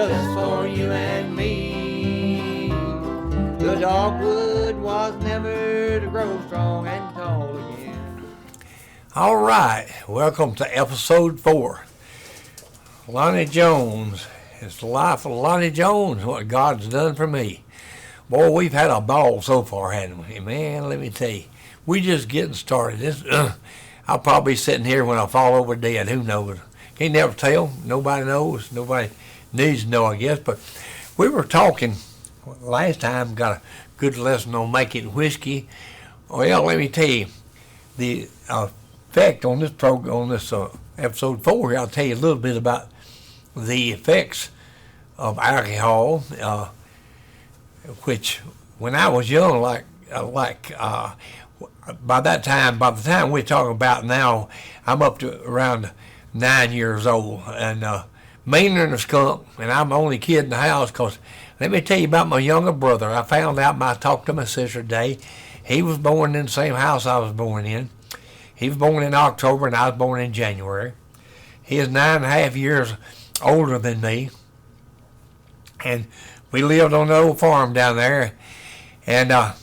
just for you and me. The dogwood was never to grow strong and tall again. All right, welcome to episode 4. Lonnie Jones. It's the life of Lonnie Jones, what God's done for me. Boy, we've had a ball so far, haven't we? Man, let me tell you, we just getting started. I'll probably be sitting here when I fall over dead. Who knows? Can't never tell. Nobody knows. Nobody needs to know, I guess. But we were talking last time, got a good lesson on making whiskey. Well, let me tell you, the effect on this program, on this episode 4 here, I'll tell you a little bit about the effects of alcohol, which when I was young, by the time we're talking about now, I'm up to around 9 years old and meaner than a skunk, and I'm the only kid in the house. Because let me tell you about my younger brother. I found out, I talked to my sister today. He was born in the same house I was born in. He was born in October and I was born in January. He is 9.5 years older than me, and we lived on the old farm down there. And I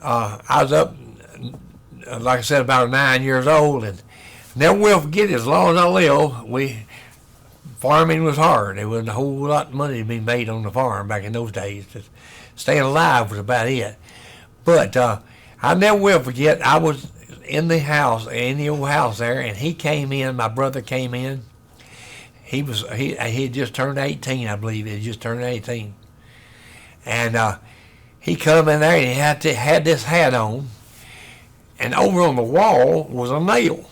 was up, like I said, about 9 years old, and never will forget it. As long as I live, farming was hard. There wasn't a whole lot of money to be made on the farm back in those days. Just staying alive was about it. But I never will forget, I was in the old house there, and he came in, my brother came in. He had just turned 18, I believe. He had just turned 18. And he come in there, and he had this hat on, and over on the wall was a nail.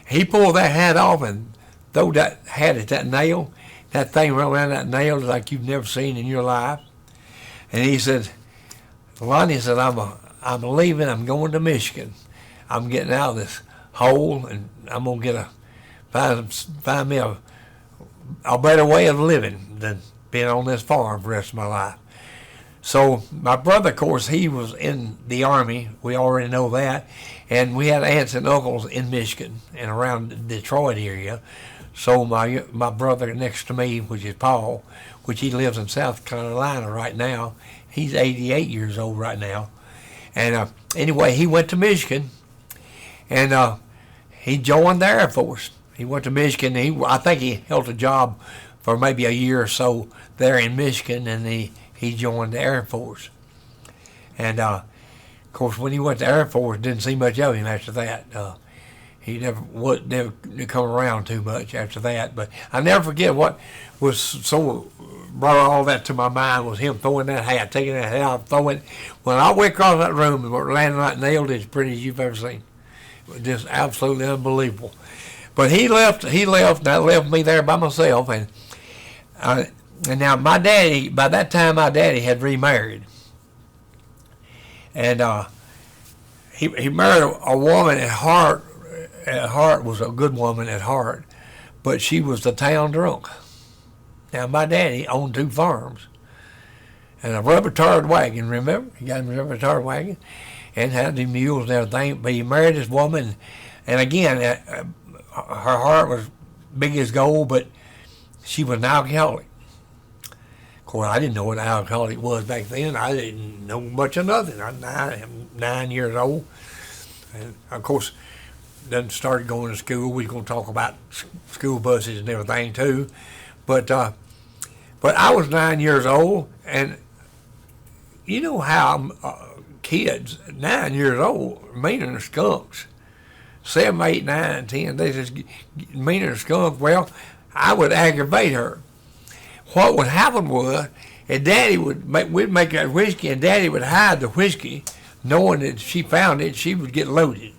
He pulled that hat off and threw that hat at that nail. That thing went around that nail like you've never seen in your life. And he said, Lonnie said, I'm leaving. I'm going to Michigan. I'm getting out of this hole, and I'm going to find me a better way of living than being on this farm for the rest of my life. So my brother, of course, he was in the Army. We already know that. And we had aunts and uncles in Michigan and around the Detroit area. So my brother next to me, which is Paul, which he lives in South Carolina right now. He's 88 years old right now. And anyway, he went to Michigan, and he joined the Air Force. He went to Michigan. I think he held a job for maybe a year or so there in Michigan, and he joined the Air Force. And of course, when he went to the Air Force, didn't see much of him after that. He never come around too much after that. But I never forget what was so brought all that to my mind was him throwing that hat, taking that hat out, throwing it. When I went across that room and landed like nailed, as pretty as you've ever seen. It was just absolutely unbelievable. But he left, and that left me there by myself. And now my daddy, by that time my daddy had remarried. And he married a woman at heart. At heart was a good woman at heart, but she was the town drunk. Now my daddy owned 2 farms and a rubber-tired wagon, remember? He got him a rubber-tired wagon and had the mules and everything, but he married this woman, and again, her heart was big as gold, but she was an alcoholic. Of course, I didn't know what an alcoholic was back then. I didn't know much of nothing. I'm 9 years old. And of course, then started going to school. We're going to talk about school buses and everything too. But I was 9 years old, and you know how kids, 9 years old, meaner than skunks. 7, 8, 9, 10, they just meaner than skunks. Well, I would aggravate her. What would happen was, and we'd make that whiskey, and Daddy would hide the whiskey, knowing that if she found it, she would get loaded.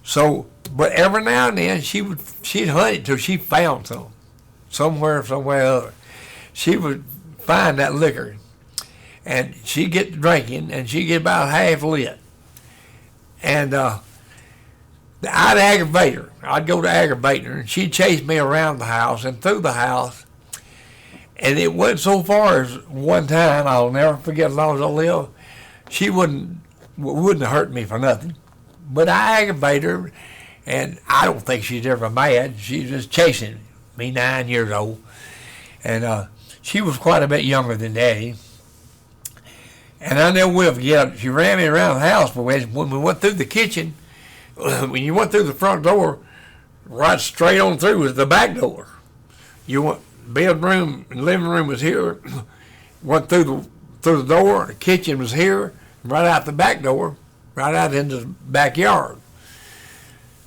So, but every now and then, she'd hunt it till she found some, somewhere or other. She would find that liquor, and she'd get to drinking, and she'd get about half lit. And I'd aggravate her. I'd go to aggravate her, and she'd chase me around the house and through the house. And it went so far as one time, I'll never forget as long as I live, she wouldn't hurt me for nothing. But I aggravated her, and I don't think she's ever mad. She's just chasing me, 9 years old. And she was quite a bit younger than Daddy. And I never will forget, she ran me around the house, but when we went through the kitchen, when you went through the front door, right straight on through was the back door. You went, bedroom and living room was here, went through the door, the kitchen was here, right out the back door, right out into the backyard.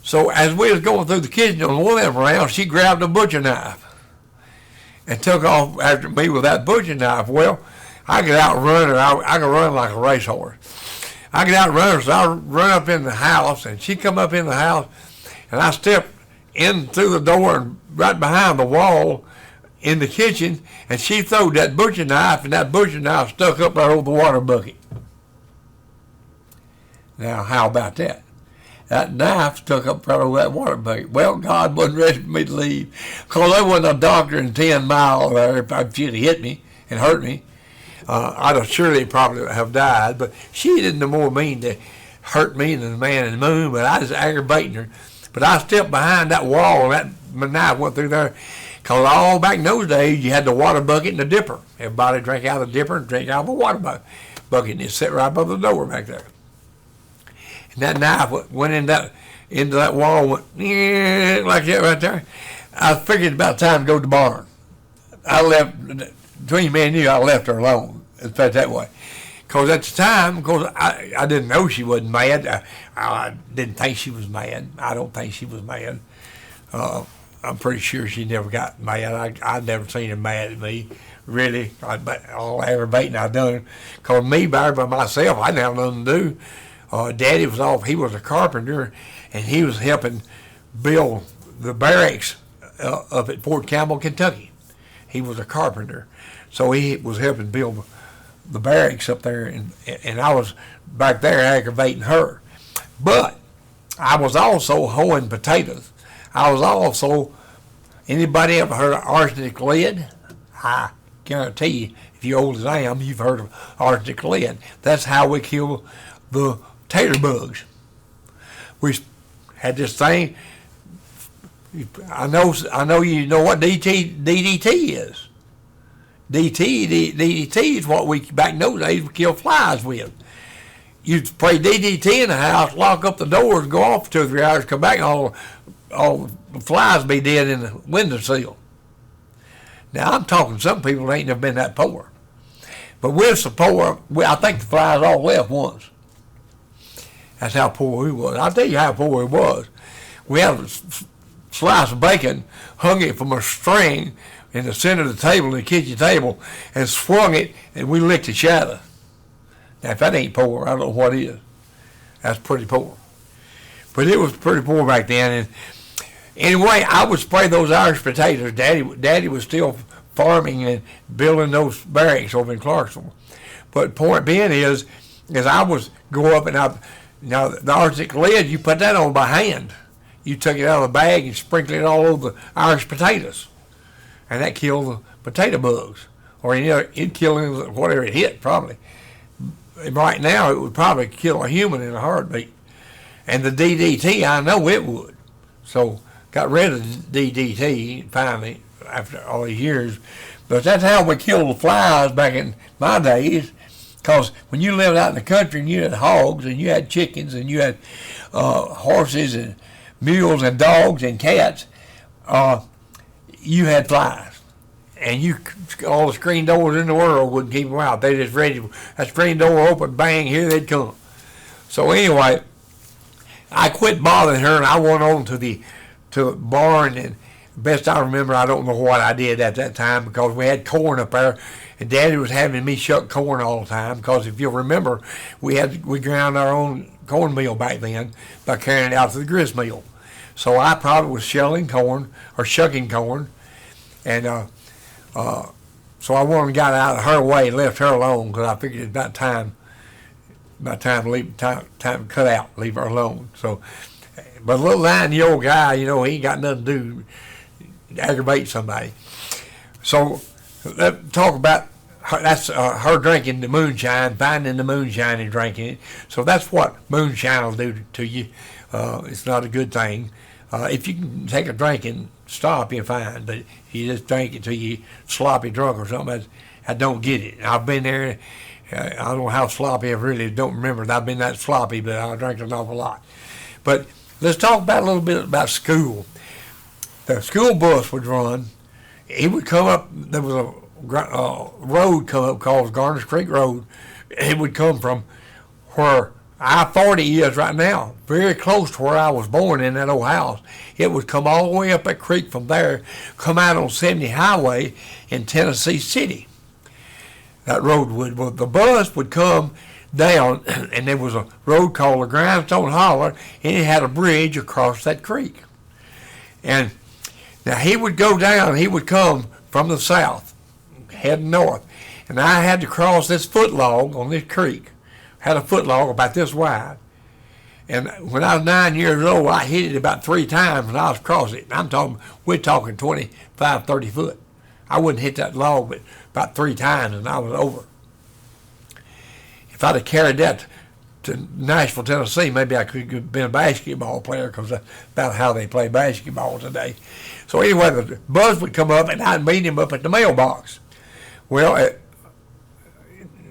So as we was going through the kitchen on the way around, she grabbed a butcher knife and took off after me with that butcher knife. Well, I could outrun her. I could run like a racehorse. I could outrun her, so I run up in the house, and she come up in the house, and I stepped in through the door and right behind the wall in the kitchen, and she throwed that butcher knife, and that butcher knife stuck up right over the water bucket. Now, how about that? That knife stuck up right over that water bucket. Well, God wasn't ready for me to leave, because there wasn't a doctor in 10 miles there. If she'd have hit me and hurt me, I'd have surely probably have died. But she didn't no more mean to hurt me than the man in the moon, but I was aggravating her. But I stepped behind that wall, and my knife went through there. Because all back in those days, you had the water bucket and the dipper. Everybody drank out of the dipper and drank out of the water bucket, and it sat right above the door back there. And that knife went into that wall, went like that right there. I figured it about time to go to the barn. I left, between me and you, I left her alone. Let's put it that way. Because at the time, I didn't know she wasn't mad. I didn't think she was mad. I don't think she was mad. I'm pretty sure she never got mad. I'd never seen her mad at me, really. All aggravating I done. Because me, by myself, I didn't have nothing to do. Daddy was off. He was a carpenter, and he was helping build the barracks up at Fort Campbell, Kentucky. He was a carpenter, so he was helping build the barracks up there, and I was back there aggravating her. But I was also hoeing potatoes. I was also, anybody ever heard of arsenic lead? I guarantee you, if you're old as I am, you've heard of arsenic lead. That's how we kill the tater bugs. We had this thing. I know you know what DDT is. DDT is what we, back in those days, we kill flies with. You'd spray DDT in the house, lock up the doors, go off for 2 or 3 hours, come back, and all the flies be dead in the windowsill. Now, I'm talking some people ain't never been that poor. But we're so poor, I think the flies all left once. That's how poor we was. I'll tell you how poor we was. We had a slice of bacon, hung it from a string in the center of the table, the kitchen table, and swung it, and we licked the shadow. Now, if that ain't poor, I don't know what is. That's pretty poor. But it was pretty poor back then. And anyway, I would spray those Irish potatoes. Daddy was still farming and building those barracks over in Clarksville. But point being is I was go up and now the arsenic lead, you put that on by hand. You took it out of the bag and sprinkled it all over the Irish potatoes. And that killed the potato bugs. Or it'd kill whatever it hit, probably. Right now, it would probably kill a human in a heartbeat. And the DDT, I know it would. So, got rid of the DDT finally after all these years. But that's how we killed the flies back in my days. Because when you lived out in the country and you had hogs and you had chickens and you had horses and mules and dogs and cats, you had flies. And all the screen doors in the world wouldn't keep them out. They just ready. That screen door open, bang, here they'd come. So anyway, I quit bothering her and I went on to the barn, and best I remember, I don't know what I did at that time because we had corn up there, and Daddy was having me shuck corn all the time because if you'll remember, we ground our own cornmeal back then by carrying it out to the grist mill. So I probably was shelling corn or shucking corn, and so I went and got out of her way and left her alone because I figured it's about time to leave, time to cut out, leave her alone. So, but a little 9-year-old guy, he ain't got nothing to do to aggravate somebody. So let's talk about her, that's her drinking the moonshine, finding the moonshine and drinking it. So that's what moonshine will do to you. It's not a good thing. If you can take a drink and stop, you're fine. But you just drink it till you sloppy drunk or something. I don't get it. I've been there. I don't know how sloppy. I really don't remember that I've been that sloppy, but I drank an awful lot. But let's talk about a little bit about school. The school bus would run. He would come up. There was a road come up called Garners Creek Road. It would come from where I-40 is right now, very close to where I was born in that old house. It would come all the way up that creek from there, come out on 70 Highway in Tennessee City. That road would, well, the bus would come down, and there was a road called the Grindstone Holler, and it had a bridge across that creek. And now he would go down, he would come from the south, heading north, and I had to cross this footlog on this creek. Had a footlog about this wide. And when I was 9 years old, I hit it about 3 times and I was crossing it. We're talking 25, 30 foot. I wouldn't hit that log but about 3 times and I was over. If I'd have carried that to Nashville, Tennessee, maybe I could have been a basketball player, because that's about how they play basketball today. So anyway, the bus would come up and I'd meet him up at the mailbox. Well,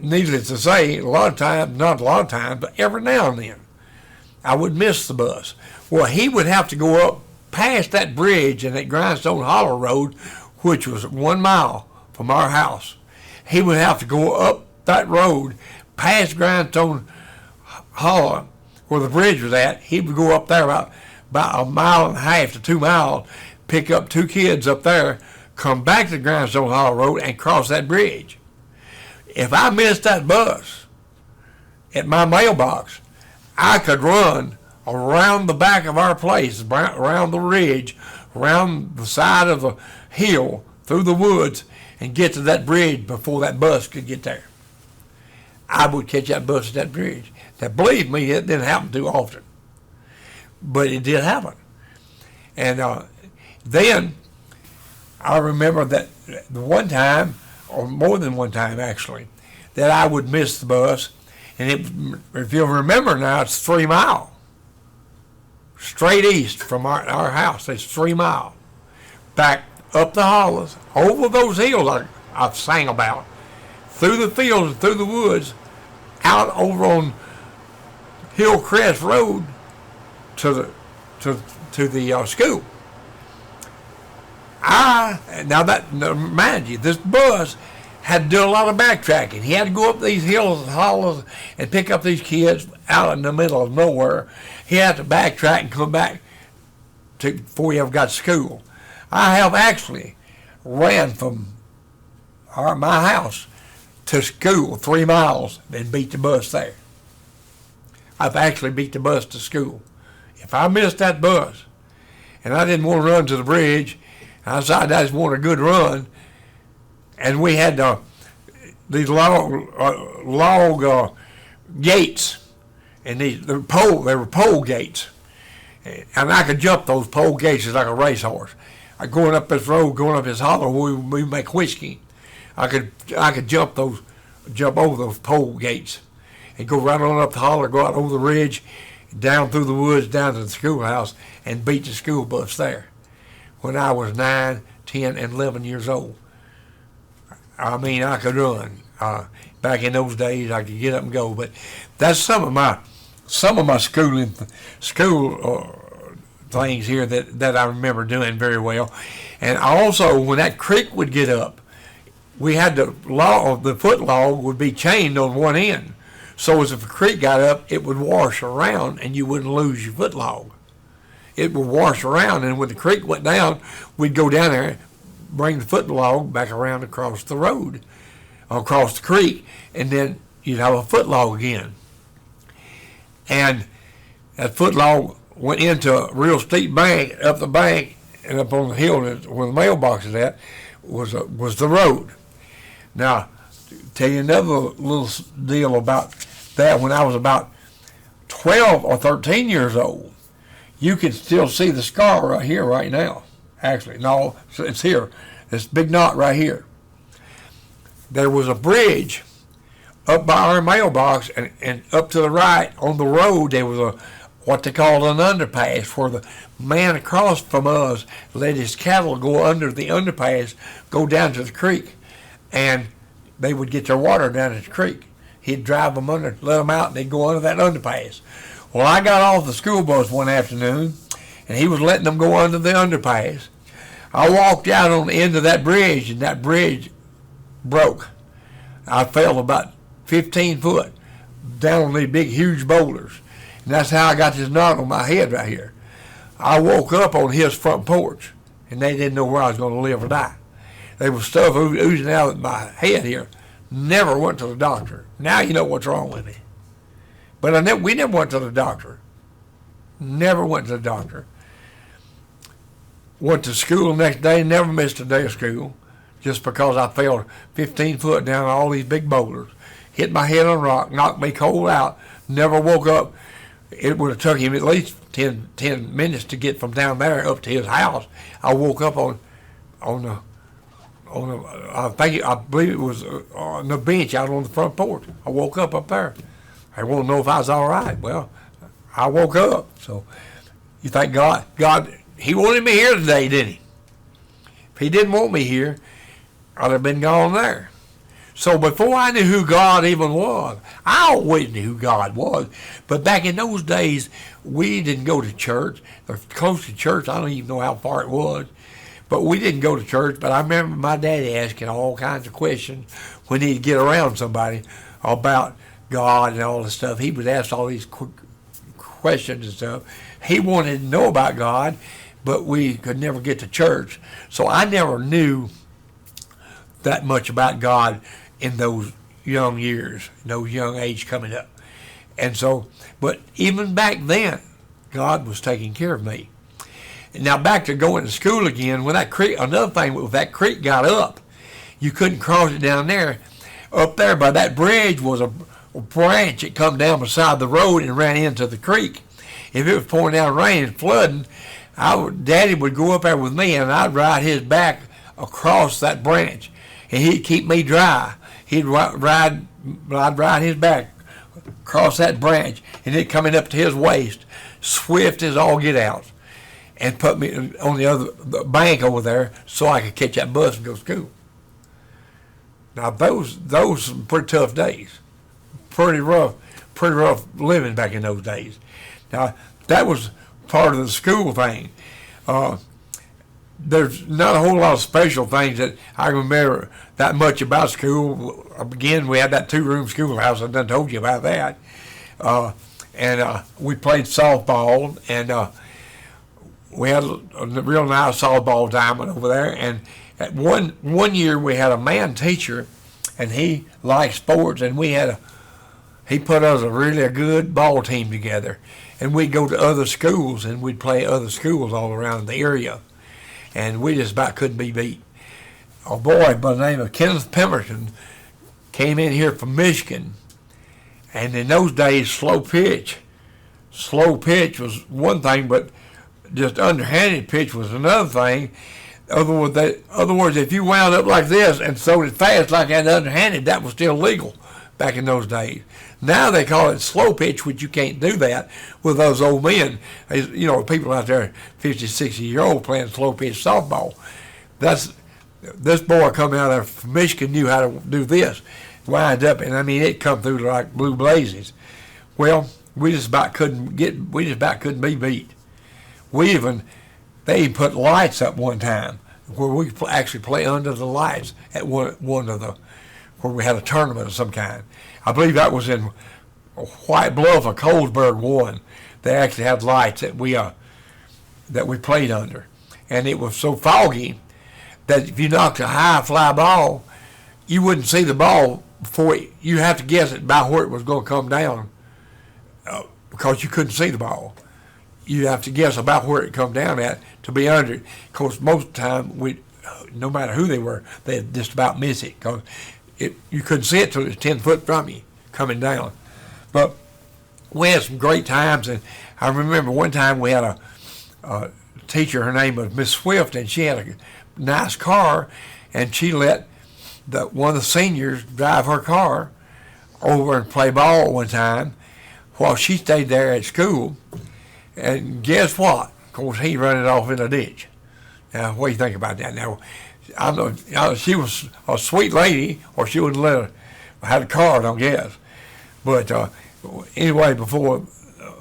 needless to say, not a lot of times, but every now and then, I would miss the bus. Well, he would have to go up past that bridge in that Grindstone Hollow Road, which was 1 mile from our house. He would have to go up that road past Grindstone Hollow, where the bridge was at. He would go up there about 1.5 miles to 2 miles, pick up 2 kids up there, come back to the Grindstone Hollow Road, and cross that bridge. If I missed that bus at my mailbox, I could run around the back of our place, around the ridge, around the side of the hill, through the woods, and get to that bridge before that bus could get there. I would catch that bus at that bridge. Now, believe me, it didn't happen too often, but it did happen. And then I remember that the one time, or more than one time actually, that I would miss the bus. And if you'll remember now, it's 3 miles. Straight east from our house, it's 3 miles. Back up the hollows, over those hills I've sang about, through the fields and through the woods, out over on Hillcrest Road to the school. Now mind you, this bus had to do a lot of backtracking. He had to go up these hills and hollows and pick up these kids out in the middle of nowhere. He had to backtrack and come back before he ever got to school. I have actually ran from my house to school 3 miles and beat the bus there. I've actually beat the bus to school. If I missed that bus and I didn't want to run to the bridge, I decided I just wanted a good run, and we had these log gates, and they were pole gates, and I could jump those pole gates like a racehorse. Going up this road, going up this hollow, we make whiskey. I could jump over those pole gates, and go right on up the holler, go out over the ridge, down through the woods, down to the schoolhouse, and beat the school bus there. When I was 9, 10, and 11 years old. I mean, I could run. Back in those days, I could get up and go. But that's some of my school things here that I remember doing very well. And also, when that creek would get up, we had the foot log would be chained on one end. So as if the creek got up, it would wash around, and you wouldn't lose your foot log. It would wash around, and when the creek went down, we'd go down there, bring the foot log back around across the road, across the creek, and then you'd have a foot log again. And that foot log went into a real steep bank, up the bank, and up on the hill where the mailbox is at was the road. Now, tell you another little deal about that. When I was about 12 or 13 years old, you can still see the scar right here, right now. Actually, no, it's here. This big knot right here. There was a bridge up by our mailbox, and up to the right on the road, there was what they called an underpass, where the man across from us let his cattle go under the underpass, go down to the creek, and they would get their water down at the creek. He'd drive them under, let them out, and they'd go under that underpass. Well, I got off the school bus one afternoon, and he was letting them go under the underpass. I walked out on the end of that bridge, and that bridge broke. I fell about 15 foot down on these big, huge boulders. And that's how I got this knot on my head right here. I woke up on his front porch, and they didn't know where I was going to live or die. There was stuff oozing out of my head here. Never went to the doctor. Now you know what's wrong with me. But we never went to the doctor. Never went to the doctor. Went to school the next day, never missed a day of school, just because I fell 15 foot down all these big boulders. Hit my head on a rock, knocked me cold out, never woke up. It would have took him at least 10 minutes to get from down there up to his house. I woke up on I believe it was on the bench out on the front porch. I woke up there. I want to know if I was all right. Well, I woke up. So you think God, he wanted me here today, didn't he? If he didn't want me here, I'd have been gone there. So before I knew who God even was, I always knew who God was. But back in those days, we didn't go to church. The closest church, I don't even know how far it was. But we didn't go to church. But I remember my daddy asking all kinds of questions when he'd get around somebody about God and all this stuff. He would ask all these questions and stuff. He wanted to know about God, but we could never get to church. So I never knew that much about God in those young years, those young age coming up. And so, but even back then, God was taking care of me. And now back to going to school again, when that creek, another thing, when that creek got up, you couldn't cross it down there. Up there by that bridge was a branch that come down beside the road and ran into the creek. If it was pouring down rain and flooding, Daddy would go up there with me, and I'd ride his back across that branch, and he'd keep me dry. I'd ride his back across that branch, and it coming up to his waist, swift as all get out, and put me on the bank over there so I could catch that bus and go to school. Now those some pretty tough days, pretty rough living back in those days. Now that was part of the school thing. There's not a whole lot of special things that I remember that much about school. Again, we had that 2-room schoolhouse. I done told you about that. And we played softball, and we had a real nice softball diamond over there. And at one year we had a man teacher, and he liked sports, and he put us a good ball team together. And we'd go to other schools, and we'd play other schools all around the area. And we just about couldn't be beat. A boy by the name of Kenneth Pemberton came in here from Michigan. And in those days, slow pitch was one thing, but just underhanded pitch was another thing. In other words, if you wound up like this and throwed it fast like that underhanded, that was still legal back in those days. Now they call it slow pitch, which you can't do that with those old men. You know, people out there 50, 60-year-old playing slow pitch softball. This boy coming out of Michigan knew how to do this. Wind up, and I mean, it come through like blue blazes. Well, we just about couldn't be beat. They even put lights up one time where we actually play under the lights at one of the, where we had a tournament of some kind. I believe that was in White Bluff or Colesburg one. They actually had lights that we played under, and it was so foggy that if you knocked a high fly ball, you wouldn't see the ball before you have to guess it by where it was going to come down, because you couldn't see the ball. You have to guess about where it come down at to be under it. Of course, most of the time, no matter who they were, they'd just about miss it, because you couldn't see it till it was 10 foot from you coming down. But we had some great times, and I remember one time we had a teacher, her name was Miss Swift, and she had a nice car, and she let one of the seniors drive her car over and play ball one time while she stayed there at school. And guess what? Of course, he run it off in a ditch. Now, what do you think about that? Now, she was a sweet lady, or she wouldn't let her have a car, I don't guess. But anyway, before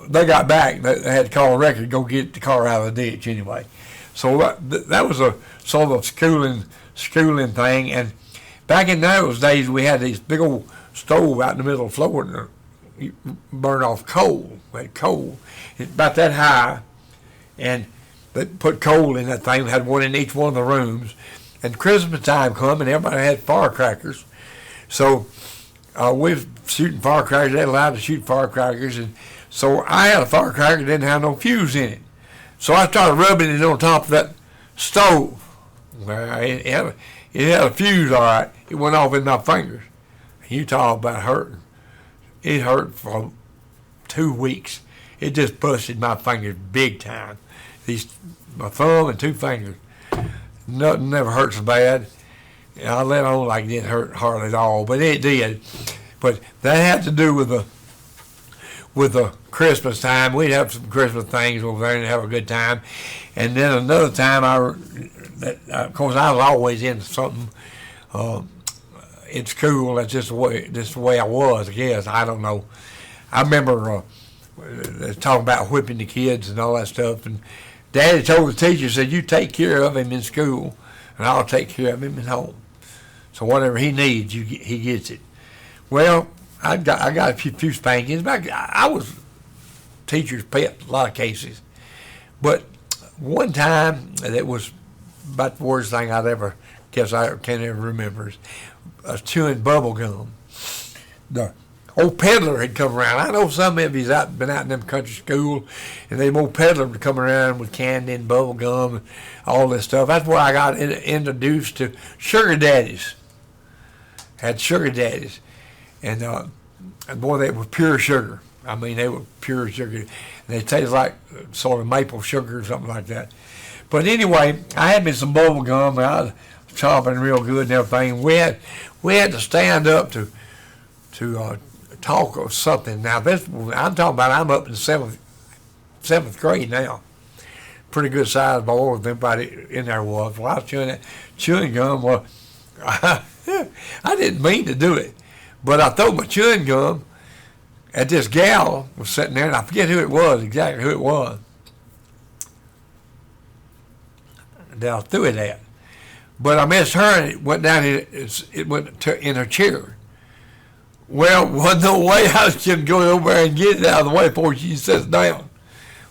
they got back, they had to call a wrecker to go get the car out of the ditch anyway. So that was a sort of schooling thing. And back in those days, we had these big old stove out in the middle of the floor, and you burn off coal. We had coal. It's about that high, and they put coal in that thing. We had one in each one of the rooms. And Christmas time come, and everybody had firecrackers. So we were shooting firecrackers. They allowed to shoot firecrackers. And so I had a firecracker that didn't have no fuse in it. So I started rubbing it on top of that stove. Well, it had a fuse, all right. It went off in my fingers. You talk about hurting. It hurt for 2 weeks. It just busted my fingers big time. My thumb and 2 fingers. Nothing never hurt so bad. I let on like it didn't hurt hardly at all, but it did. But that had to do with the Christmas time. We'd have some Christmas things over there and have a good time. And then another time, of course, I was always into something in school. That's just the way I was, I guess. I don't know. I remember talking about whipping the kids and all that stuff. And Daddy told the teacher, said, "You take care of him in school, and I'll take care of him at home. So whatever he needs, he gets it." Well, I got a few spankings. I was teacher's pet in a lot of cases. But one time, that was about the worst thing I can ever remember, is chewing bubble gum. The old peddler had come around. I know some of you's been out in them country school, and them old peddler would come around with candy and bubble gum and all this stuff. That's where I got introduced to sugar daddies. Had sugar daddies. And boy, they were pure sugar. I mean, they were pure sugar. And they tasted like sort of maple sugar or something like that. But anyway, I had me some bubble gum, and I was chomping real good and everything. We had to stand up to talk or something. Now I'm talking about, I'm up in the seventh grade now. Pretty good sized boy with everybody in there was. Well, I was chewing gum. Well, I didn't mean to do it, but I threw my chewing gum at this gal was sitting there, and I forget exactly who it was, that I threw it at. But I missed her, and it went down. It went in her chair. Well, wasn't no way I was going to go over there and get it out of the way before she sits down.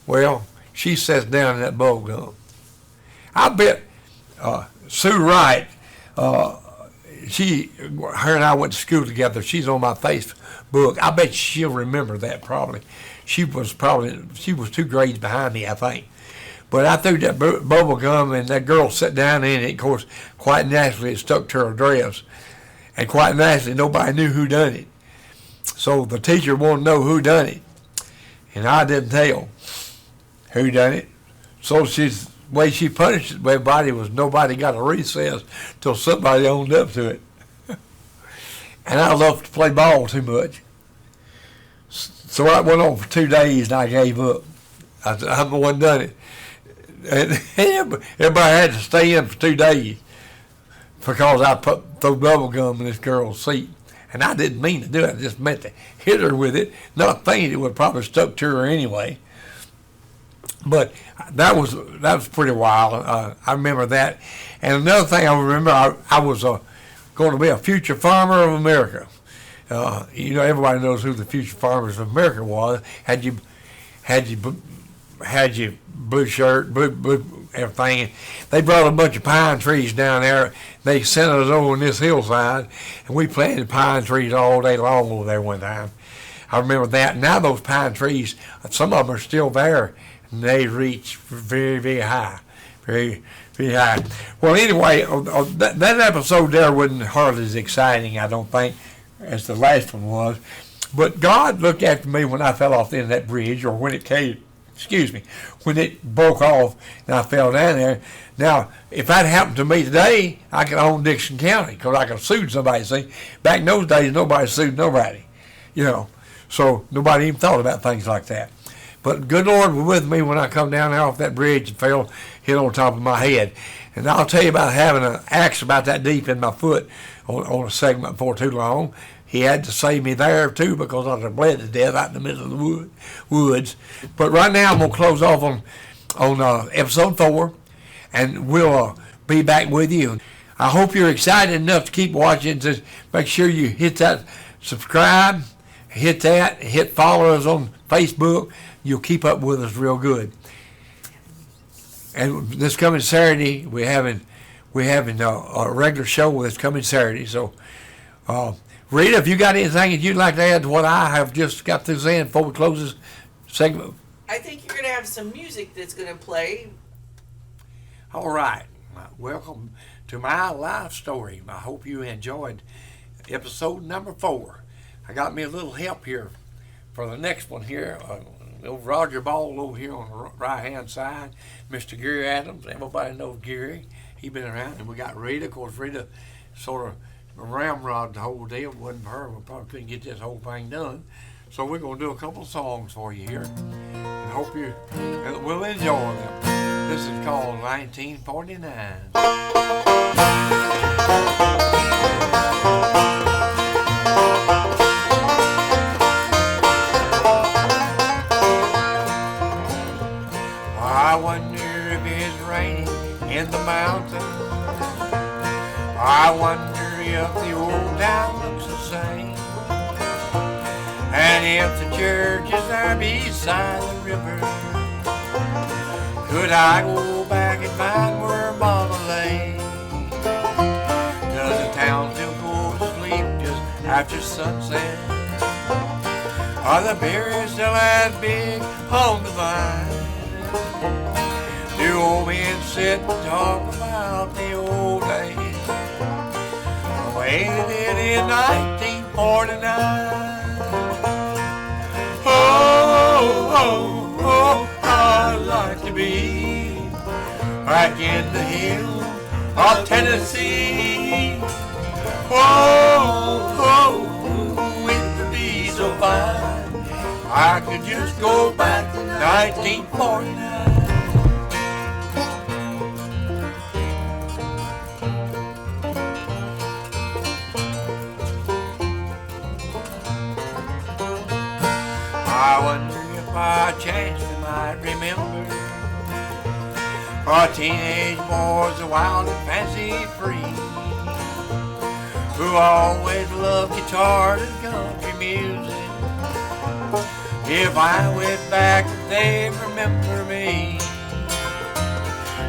Well, she sits down in that bubble gum. I bet Sue Wright, her and I went to school together. She's on my Facebook. I bet she'll remember that probably. She was 2 grades behind me, I think. But I threw that bubble gum, and that girl sat down in it. Of course, quite naturally, it stuck to her dress. And quite naturally, nobody knew who done it. So the teacher wanted to know who done it. And I didn't tell who done it. So the way she punished everybody was nobody got a recess till somebody owned up to it. And I loved to play ball too much. So I went on for 2 days, and I gave up. I'm the one done it. And everybody had to stay in for 2 days because I threw bubble gum in this girl's seat. And I didn't mean to do it. I just meant to hit her with it. Not thinking it would probably stuck to her anyway. But that was pretty wild. I remember that. And another thing I remember, I was going to be a future farmer of America. Everybody knows who the future farmers of America was. Had you blue shirt, blue everything. They brought a bunch of pine trees down there. They sent us over on this hillside, and we planted pine trees all day long over there one time. I remember that. Now those pine trees, some of them are still there, and they reach very, very high, very, very high. Well, anyway, that episode there wasn't hardly as exciting, I don't think, as the last one was. But God looked after me when I fell off the end of that bridge, or when it caved. When it broke off and I fell down there. Now, if that happened to me today, I could own Dixon County because I could have sued somebody. See, back in those days, nobody sued nobody, So nobody even thought about things like that. But good Lord was with me when I come down there off that bridge and hit on top of my head. And I'll tell you about having an axe about that deep in my foot on a segment before too long. He had to save me there too because I was bled to death out in the middle of the woods. But right now I'm gonna close off on episode 4, and we'll be back with you. I hope you're excited enough to keep watching. Just make sure you hit that subscribe, hit follow us on Facebook. You'll keep up with us real good. And this coming Saturday, we're having a regular show this coming Saturday. So, Rita, if you got anything that you'd like to add to what I have just got through saying before we close this segment. I think you're going to have some music that's going to play. All right. Welcome to my life story. I hope you enjoyed episode number 4. I got me a little help here for the next one here. Little Roger Ball over here on the right-hand side. Mr. Gary Adams. Everybody knows Gary. He's been around. And we got Rita. Of course, Rita sort of ramrod the whole deal. If it wasn't for her, we probably couldn't get this whole thing done. So we're going to do a couple of songs for you here. And hope you will enjoy them. This is called 1949. I wonder if it's raining in the mountains. I wonder if the old town looks the same. And if the church is there beside the river, could I go back and find where Mama lay? Does the town still go to sleep just after sunset? Are the beers still as big on the vine? Do old men sit and talk about the old days, the way they did in 1949? Oh, I'd like to be back in the hills of Tennessee. Oh, it would be so fine. I could just go back to 1949. I wonder if by chance I might remember our teenage boys, are wild and fancy free, who always loved guitars and country music. If I went back, they'd remember me.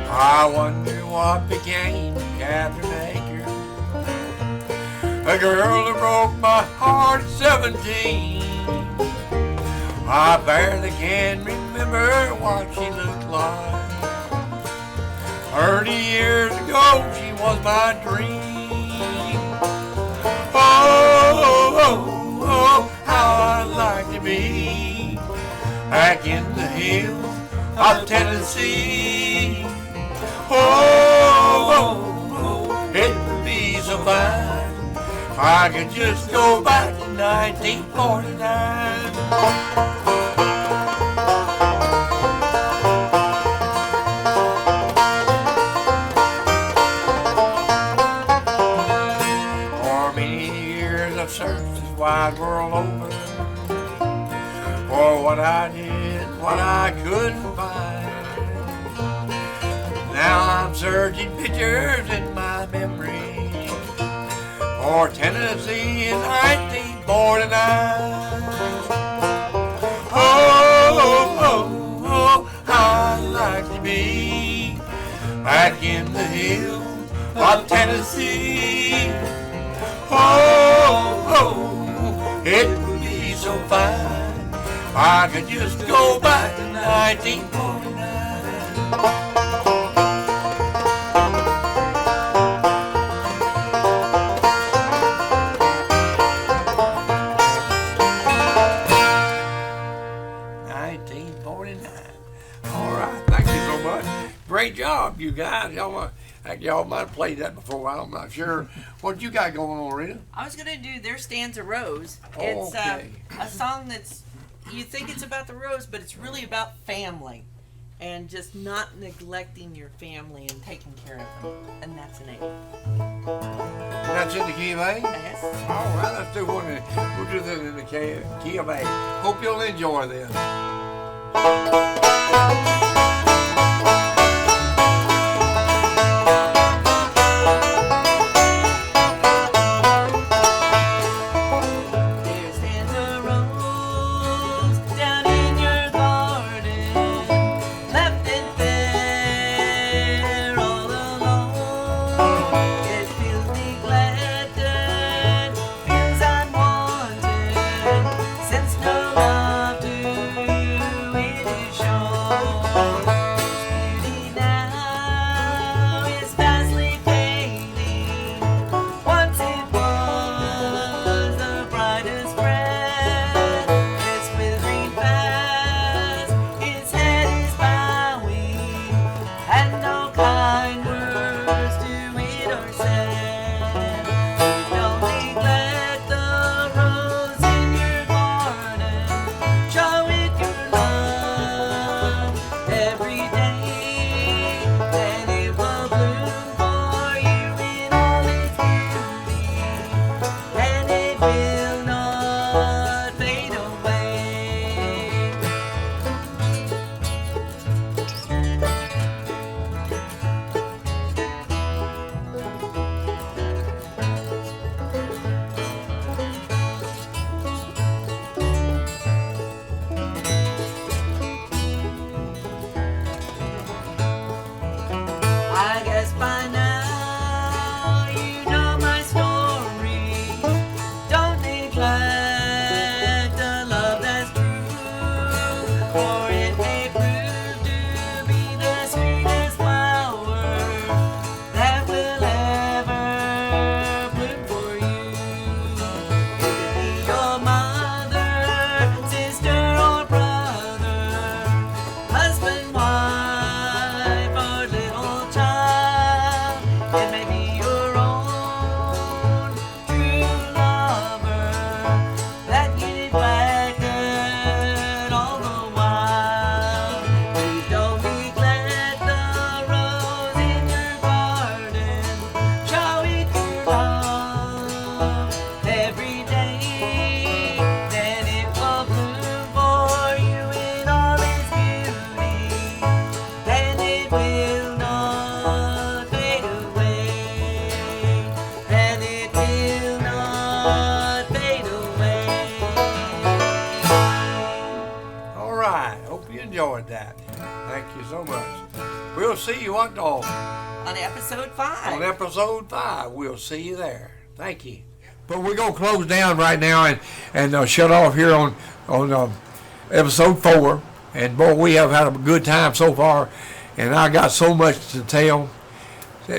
I wonder what became of Catherine Akers, a girl who broke my heart at 17. I barely can remember what she looked like. 30 years ago, she was my dream. Oh, how I'd like to be back in the hills of Tennessee. Oh, it would be so fine if I could just go back to 1949. For many years I've searched this wide world over for what I did, what I couldn't find. Now I'm searching pictures in my memory for Tennessee in 1949. Oh, I'd like to be back in the hills of Tennessee. Oh, it would be so fine if I could just go back to 1949. Great job, you guys. Y'all might have played that before. I'm not sure. What you got going on, Rita? I was going to do There Stands a Rose. Okay. It's a song that's you think it's about the rose, but it's really about family. And just not neglecting your family and taking care of them. And that's an A. That's in the key of A? Yes. All right, let's do one. We'll do this in the key of A. Hope you'll enjoy this. Enjoyed that. Thank you so much. We'll see you on episode 5. On episode 5. We'll see you there. Thank you. But we're gonna close down right now and shut off here on episode 4. And boy, we have had a good time so far. And I got so much to tell.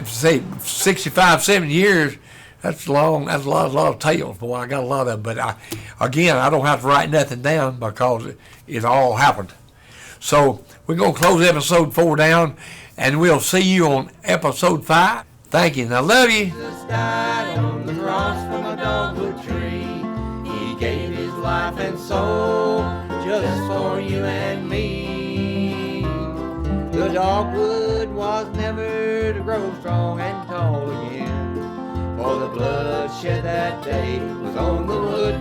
Say 65, 70 years. That's long. That's a lot of tales. Boy, I got a lot of them. But I don't have to write nothing down because it all happened. So we're going to close episode 4 down, and we'll see you on episode 5. Thank you, and I love you. Jesus died on the cross from a dogwood tree. He gave his life and soul just for you and me. The dogwood was never to grow strong and tall again, for the blood shed that day was on the wood